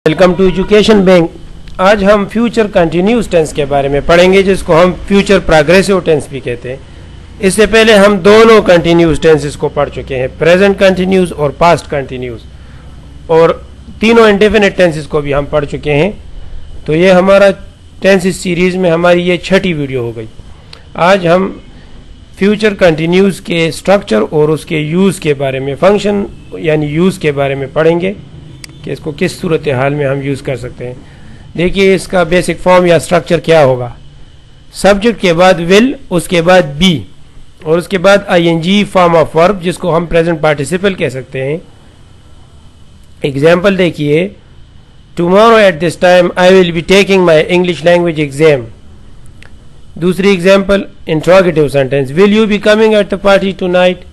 Welcome to education bank. आज हम future continuous tense के बारे में पढ़ेंगे, जिसको हम फ्यूचर प्रोग्रेसिव टेंस भी कहते हैं। इससे पहले हम दोनों कंटिन्यूस टेंसेस को पढ़ चुके हैं, प्रेजेंट कंटिन्यूस और पास्ट कंटिन्यूस, और तीनों इंडेफिनिट टेंसेस को भी हम पढ़ चुके हैं। तो ये हमारा टेंसेस सीरीज में हमारी ये छठी वीडियो हो गई। आज हम फ्यूचर कंटिन्यूस के स्ट्रक्चर और उसके यूज़ के बारे में, फंक्शन यानी यूज़ के बारे में पढ़ेंगे कि इसको किस सूरत हाल में हम यूज़ कर सकते हैं। देखिए इसका बेसिक फॉर्म या स्ट्रक्चर क्या होगा। सब्जेक्ट के बाद विल, उसके बाद बी, और उसके बाद आईएनजी फॉर्म ऑफ वर्ब, जिसको हम प्रेजेंट पार्टिसिपल कह सकते हैं। एग्जाम्पल देखिए, tomorrow at this time I will be taking my English language exam. दूसरी example interrogative sentence, will you be coming at the party tonight.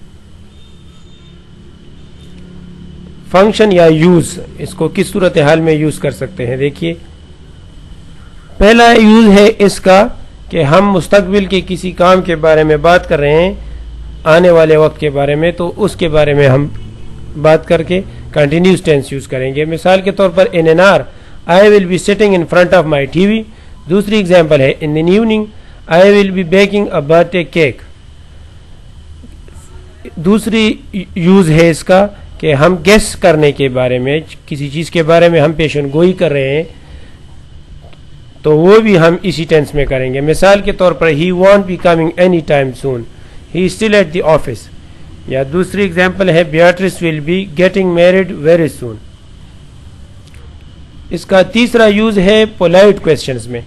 Function या use, इसको किस सूरत हाल में यूज कर सकते हैं। देखिए पहला यूज है इसका कि हम मुस्तकबिल के किसी काम के बारे में बात कर रहे हैं, आने वाले वक्त के बारे में, तो उसके बारे में हम बात करके कंटिन्यूस टेंस यूज करेंगे। मिसाल के तौर पर in an hour I will be sitting in front of my TV. दूसरी एग्जाम्पल है in an evening I will B baking a birthday cake. दूसरी यूज है इसका कि हम गेस करने के बारे में, किसी चीज़ के बारे में हम पेशन गोई कर रहे हैं, तो वो भी हम इसी टेंस में करेंगे। मिसाल के तौर पर he won't be coming any time soon, he still at the office. या दूसरी एग्जाम्पल है Beatrice will be getting married very soon. इसका तीसरा यूज है पोलाइट क्वेश्चंस में।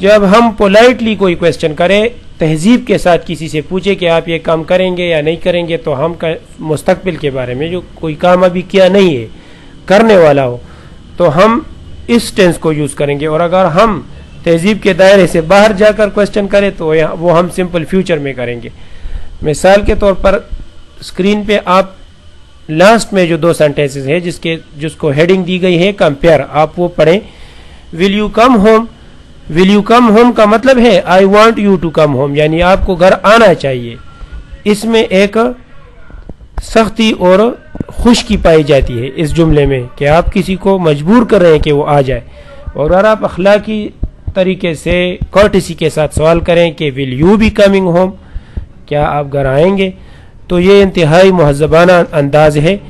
जब हम पोलाइटली कोई क्वेश्चन करें, तहजीब के साथ किसी से पूछे कि आप ये काम करेंगे या नहीं करेंगे, तो हम मुस्तकबिल के बारे में, जो कोई काम अभी किया नहीं है, करने वाला हो, तो हम इस टेंस को यूज करेंगे। और अगर हम तहजीब के दायरे से बाहर जाकर क्वेश्चन करें तो वो हम सिंपल फ्यूचर में करेंगे। मिसाल के तौर पर स्क्रीन पे आप लास्ट में जो दो सेंटेंसेस है जिसको हेडिंग दी गई है कंपेयर, आप वो पढ़ें। Will you come home. Will you come home का मतलब है I want you to come home, यानी आपको घर आना चाहिए। इसमें एक सख्ती और खुशकी पाई जाती है इस जुमले में कि आप किसी को मजबूर कर रहे हैं कि वो आ जाए। और अगर आप अखलाकी तरीके से कर्टेसी के साथ सवाल करें कि will you be coming home, क्या आप घर आएंगे, तो ये इंतहाई मुहज़्ज़बाना अंदाज है।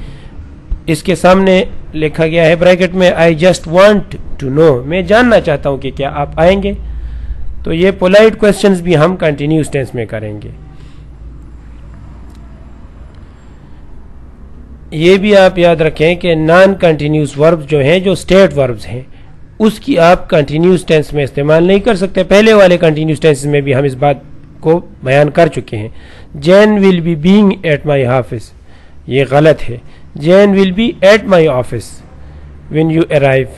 इसके सामने लिखा गया है ब्रैकेट में I just want to know, मैं जानना चाहता हूं कि क्या आप आएंगे। तो ये पोलाइट क्वेश्चंस भी हम कंटिन्यूस टेंस में करेंगे। ये भी आप याद रखें कि नॉन कंटिन्यूस वर्ब्स जो हैं, जो स्टेट वर्ब्स हैं, उसकी आप कंटिन्यूस टेंस में इस्तेमाल नहीं कर सकते। पहले वाले कंटिन्यूस टेंस में भी हम इस बात को बयान कर चुके हैं। Jain will be being at my office, ये गलत है। Jain will be at my office when you arrive.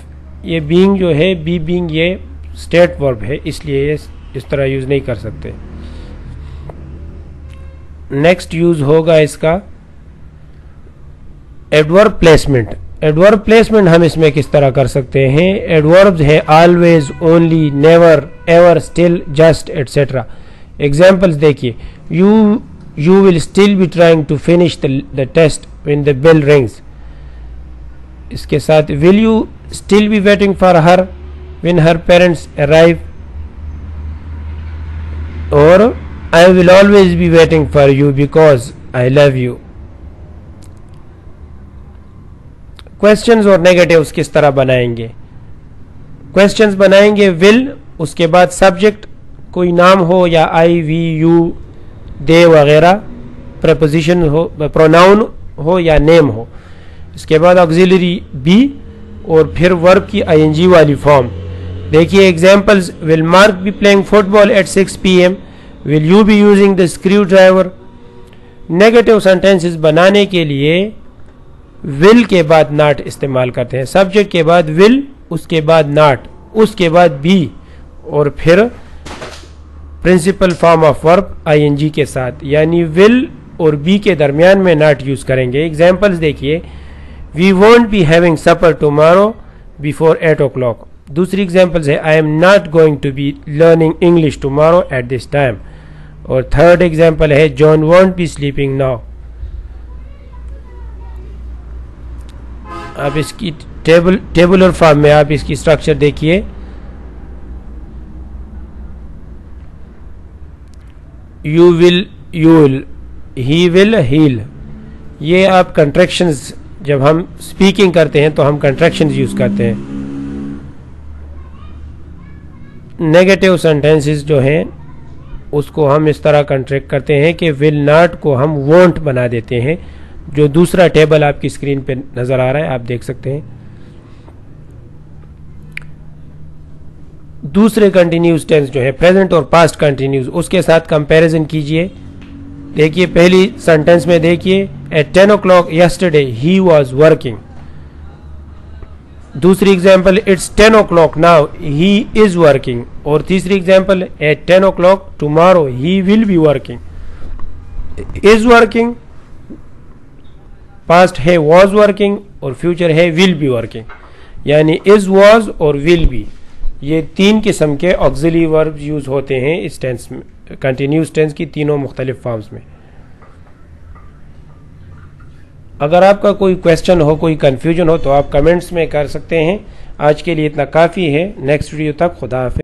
ये बीइंग जो है, बी बीइंग, ये स्टेट वर्ब है, इसलिए ये इस तरह यूज नहीं कर सकते। नेक्स्ट यूज होगा इसका एडवर्ब प्लेसमेंट। एडवर्ब प्लेसमेंट हम इसमें किस तरह कर सकते हैं। एडवर्ब्स है always, only, never, ever, still, just, etcetera. Examples देखिए, you will still be trying to finish the test when the bell rings। इसके साथ will you still be waiting for her when her parents arrive, और I will always be waiting for you because I love you। Questions और negatives किस तरह बनाएंगे। Questions बनाएंगे will, उसके बाद सब्जेक्ट कोई नाम हो या आई, वी, यू, दे वगैरह, प्रपोजिशन हो, प्रोनाउन हो या नेम हो। इसके बाद ऑक्सिलरी बी, और फिर वर्ब की आईएनजी वाली फॉर्म। देखिए examples, will Mark be playing football at 6 PM, will you be using the screwdriver. Negative sentences बनाने के लिए विल के बाद नॉट इस्तेमाल करते हैं। सब्जेक्ट के बाद विल, उसके बाद नॉट, उसके बाद बी, और फिर principal form of verb ING के साथ, यानी विल और बी के दरमियान में नॉट यूज करेंगे। एग्जाम्पल्स देखिए, we won't be having supper tomorrow before 8 o'clock। दूसरी एग्जाम्पल्स है I am not going to be learning English tomorrow at this time. और थर्ड एग्जाम्पल है John won't be sleeping now. अब इसकी tabular form में आप इसकी स्ट्रक्चर देखिए। You will, you'll, he will, heal, ये आप कंट्रैक्शंस, जब हम स्पीकिंग करते हैं तो हम कंट्रैक्शंस यूज करते हैं। नेगेटिव सेंटेंसेस जो हैं उसको हम इस तरह कंट्रैक्ट करते हैं कि विल नॉट को हम वोंट बना देते हैं। जो दूसरा टेबल आपकी स्क्रीन पे नजर आ रहा है आप देख सकते हैं। दूसरे कंटिन्यूस टेंस जो है प्रेजेंट और पास्ट कंटिन्यूस, उसके साथ कंपैरिजन कीजिए। देखिए पहली सेंटेंस में देखिए, at 10 o'clock yesterday he was working। दूसरी example, it's 10 o'clock now he is working। और तीसरी example, at 10 o'clock tomorrow he will be working। is working, past है was working और फ्यूचर है will be working। यानी is, was और will be, ये तीन किस्म के ऑक्सिलरी वर्ब यूज होते हैं इस टेंस में, कंटिन्यूस टेंस की तीनों मुख्तलिफ फॉर्म्स में। अगर आपका कोई क्वेश्चन हो, कोई कंफ्यूजन हो तो आप कमेंट्स में कर सकते हैं। आज के लिए इतना काफ़ी है। नेक्स्ट वीडियो तक खुदा हाफिज़।